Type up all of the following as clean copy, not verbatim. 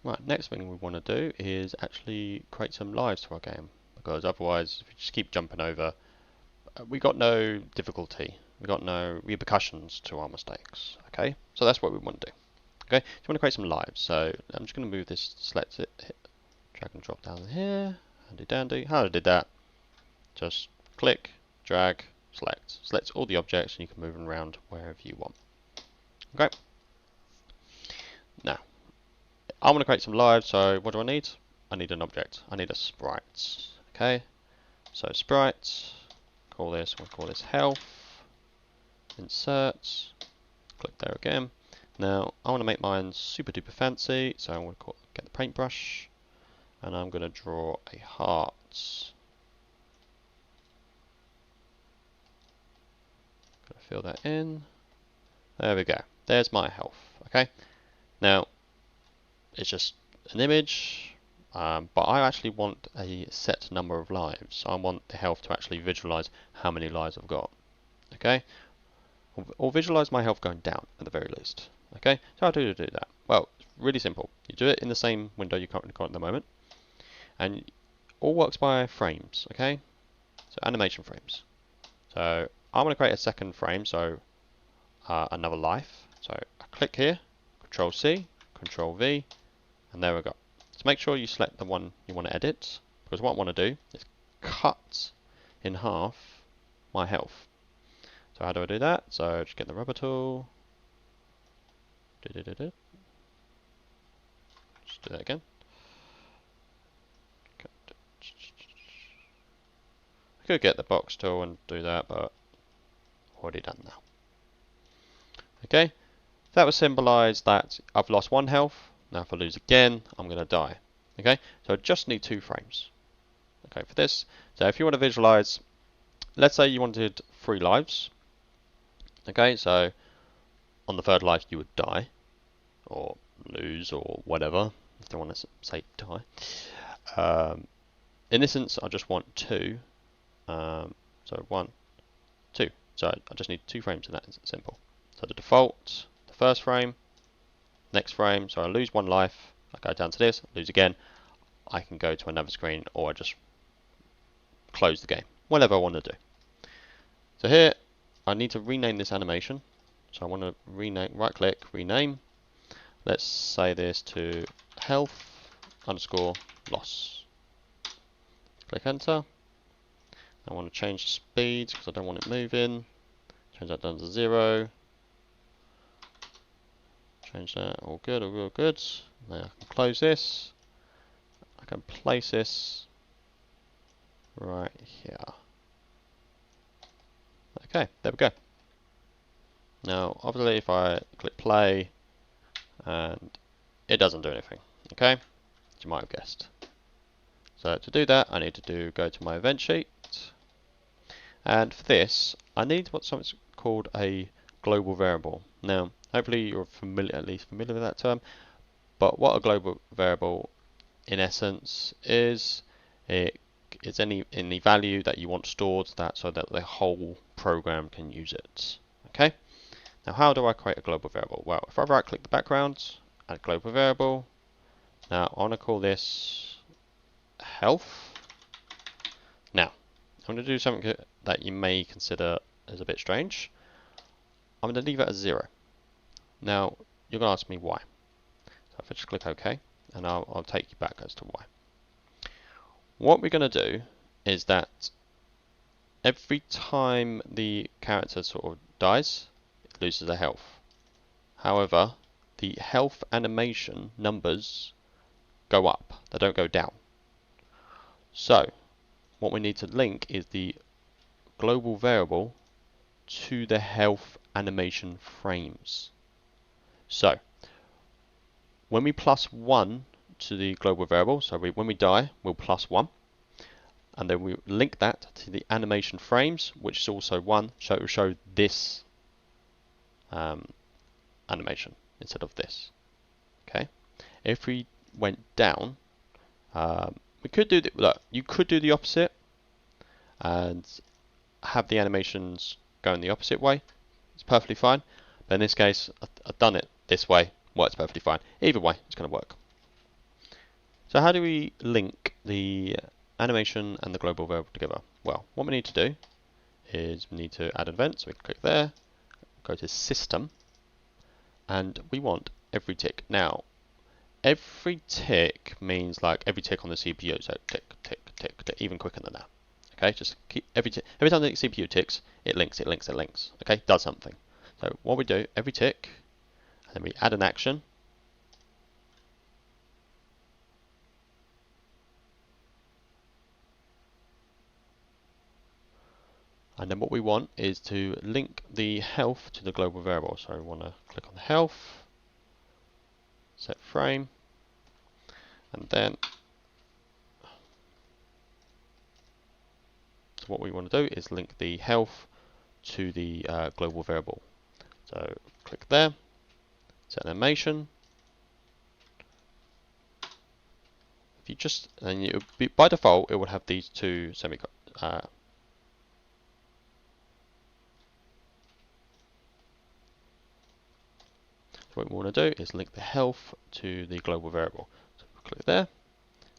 Right, next thing we want to do is actually create some lives to our game, because otherwise, if we just keep jumping over, we got no difficulty, we got no repercussions to our mistakes. Okay, so that's what we want to do. Okay, so we want to create some lives. So I'm just going to move this, select it, hit, drag and drop down here, handy dandy. How I did that? Just click, drag, select. Select all the objects, and you can move them around wherever you want. Okay. Now, I want to create some lives, so what do I need? I need an object. I need a sprite. Okay, so sprite, we'll call this health, insert, click there again. Now, I want to make mine super duper fancy, so I'm going to get the paintbrush, and I'm going to draw a heart. Going to fill that in. There we go. There's my health. Okay. Now, it's just an image, but I actually want a set number of lives. I want the health to actually visualize how many lives I've got. Okay, or visualize my health going down at the very least. Okay, so how do you do that? Well, it's really simple. You do it in the same window you currently got at the moment, and all works by frames. Okay, so animation frames. So I'm going to create a second frame, so another life. So I click here, Control C, Control V, and there we go. So make sure you select the one you want to edit, because what I want to do is cut in half my health. So how do I do that? So just get the rubber tool. Just do that again. I could get the box tool and do that, but already done now. Okay, that would symbolise that I've lost one health. Now if I lose again, I'm going to die. Okay, so I just need 2 frames. Okay, for this, so if you want to visualise, let's say you wanted 3 lives. Okay, so on the 3rd life you would die, or lose, or whatever, if you want to say die. In this instance, I just want 2. So 1, 2. So I just need 2 frames in that. It's simple. So the default, the first frame, next frame. So I lose 1 life. I go down to this, lose again. I can go to another screen, or I just close the game. Whatever I want to do. So here, I need to rename this animation. So I want to rename. Right click, rename. Let's say this to health underscore loss. Click enter. I want to change the speed because I don't want it moving. Change that down to 0. Change that, all good, all good. Now I can close this. I can place this right here. Okay, there we go. Now, obviously, if I click play, and it doesn't do anything, okay? As you might have guessed. So to do that, I need to go to my event sheet, and for this, I need what's something called a global variable. Now, hopefully you're at least familiar with that term, but what a global variable in essence is, it's any value that you want stored so that the whole program can use it. Okay. Now, how do I create a global variable? Well, if I right click the background, add global variable. Now, I want to call this health. Now, I'm going to do something that you may consider as a bit strange. I'm going to leave it as 0. Now, you're going to ask me why. So if I just click OK, and I'll take you back as to why. What we're going to do is that every time the character sort of dies, it loses a health. However, the health animation numbers go up, they don't go down. So, what we need to link is the global variable to the health animation frames. So, when we plus 1 to the global variable, so when we die, we'll plus 1. And then we link that to the animation frames, which is also 1, so it will show this animation instead of this. Okay. If we went down, we could do look. You could do the opposite and have the animations go in the opposite way. It's perfectly fine. But in this case, I've done it this way. Works perfectly fine. Either way, it's going to work. So how do we link the animation and the global variable together? Well, what we need to do is we need to add an event, so we can click there, go to System, and we want every tick. Now, every tick means like every tick on the CPU, so tick, tick, tick, tick, even quicker than that. Okay, just keep every time the CPU ticks, it links, it links, it links. Okay, does something. So what we do, every tick, and then we add an action. And then what we want is to link the health to the global variable. So we want to click on the health, set frame, and then so what we want to do is link the health to the global variable. So click there, set animation. If you just, and it would be, by default, it would have these two semicolons. So what we want to do is link the health to the global variable. So click there,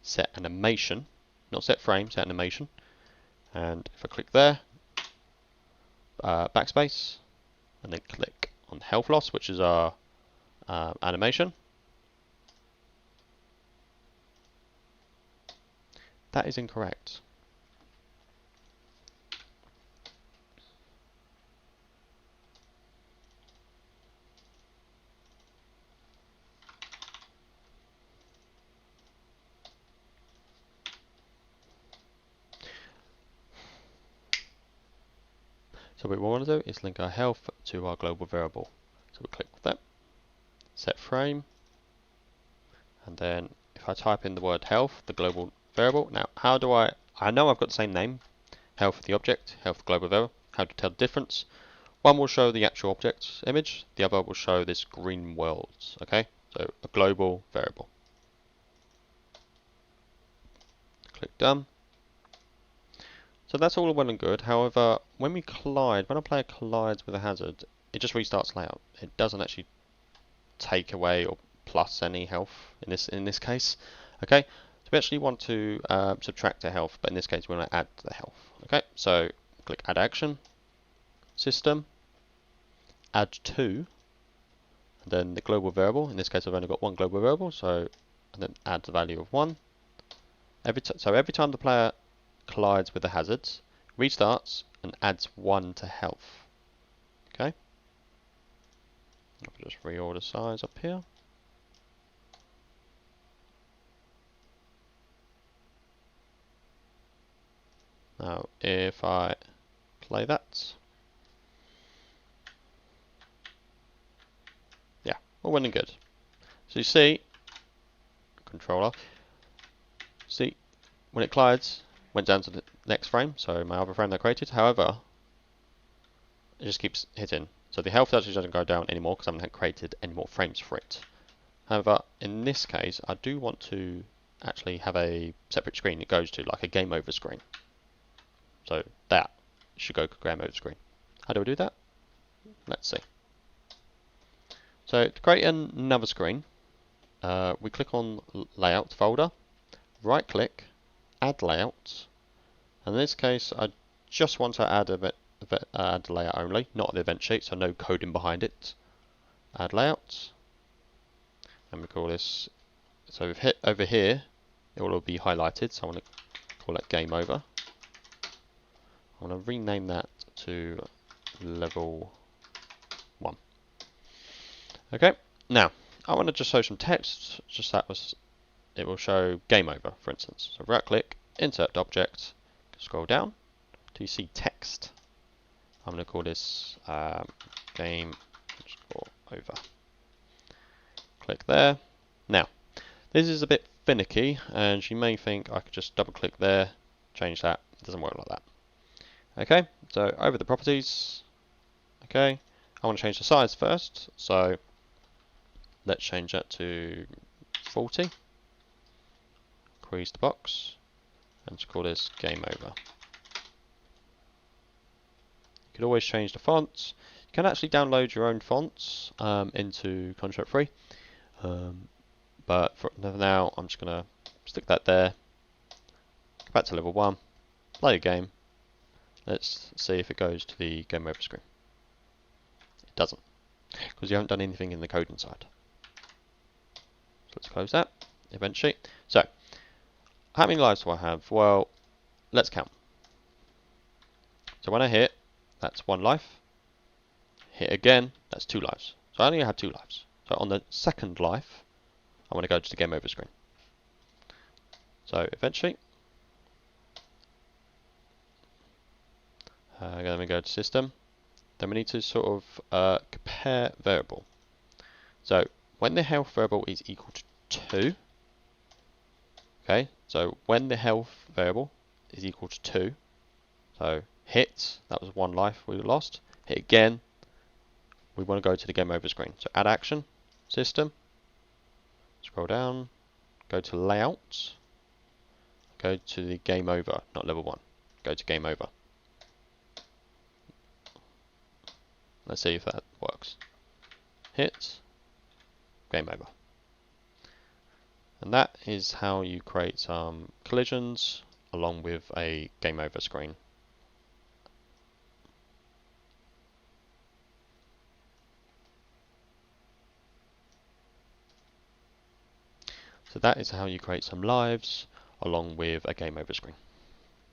set animation, not set frame, set animation. And if I click there, backspace, and then click on health loss, which is our animation. That is incorrect. So what we want to do is link our health to our global variable. So we click that, set frame, and then if I type in the word health, the global variable. Now, how do I know I've got the same name, health the object, health global variable. How to tell the difference? One will show the actual object image, the other will show this green world. Okay, so a global variable. Click done. So that's all well and good. However, when a player collides with a hazard, it just restarts layout. It doesn't actually take away or plus any health in this case. Okay, so we actually want to subtract a health, but in this case we want to add the health. Okay, so click Add Action, System, Add To, and then the global variable. In this case, I've only got one global variable, so and then add the value of 1. So every time the player collides with the hazards, restarts and adds 1 to health. Okay. I'll just reorder size up here. Now, if I play that, yeah, all well and good. So you see, controller, see, when it collides, went down to the next frame, so my other frame that I created. However, it just keeps hitting. So the health actually doesn't go down anymore because I haven't created any more frames for it. However, in this case, I do want to actually have a separate screen it goes to, like a game over screen. So that should go game over screen. How do I do that? Let's see. So to create another screen, we click on Layout folder, right click, Add Layout, and in this case I just want to add add layout only, not the event sheet, so no coding behind it. Add Layout, and we call this, so we've hit over here, it will all be highlighted, so I want to call it Game Over. I want to rename that to Level 1. Okay, now I want to just show some text, it will show Game Over, for instance. So right click, Insert Object, scroll down till you see text. I'm going to call this Game Over. Click there. Now, this is a bit finicky, and you may think I could just double click there, change that. It doesn't work like that. Okay, so over the properties, okay, I want to change the size first, so let's change that to 40. Increase the box, and let's call this Game Over. You could always change the fonts. You can actually download your own fonts into Construct3, but for now I'm just going to stick that there, go back to level 1, play a game. Let's see if it goes to the game over screen. It doesn't, because you haven't done anything in the coding side. So let's close that, event sheet. So, how many lives do I have? Well, let's count. So when I hit, that's 1 life. Hit again, that's 2 lives. So I only have 2 lives. So on the second life, I want to go to the game over screen. So event sheet. Then we go to system. Then we need to sort of compare variable. So when the health variable is equal to 2, okay, so when the health variable is equal to 2, so hit, that was 1 life we lost, hit again, we want to go to the game over screen. So add action, system, scroll down, go to layout, go to the game over, not level 1, go to game over. Let's see if that works. Hit, game over. And that is how you create some collisions along with a game over screen. So that is how you create some lives along with a game over screen.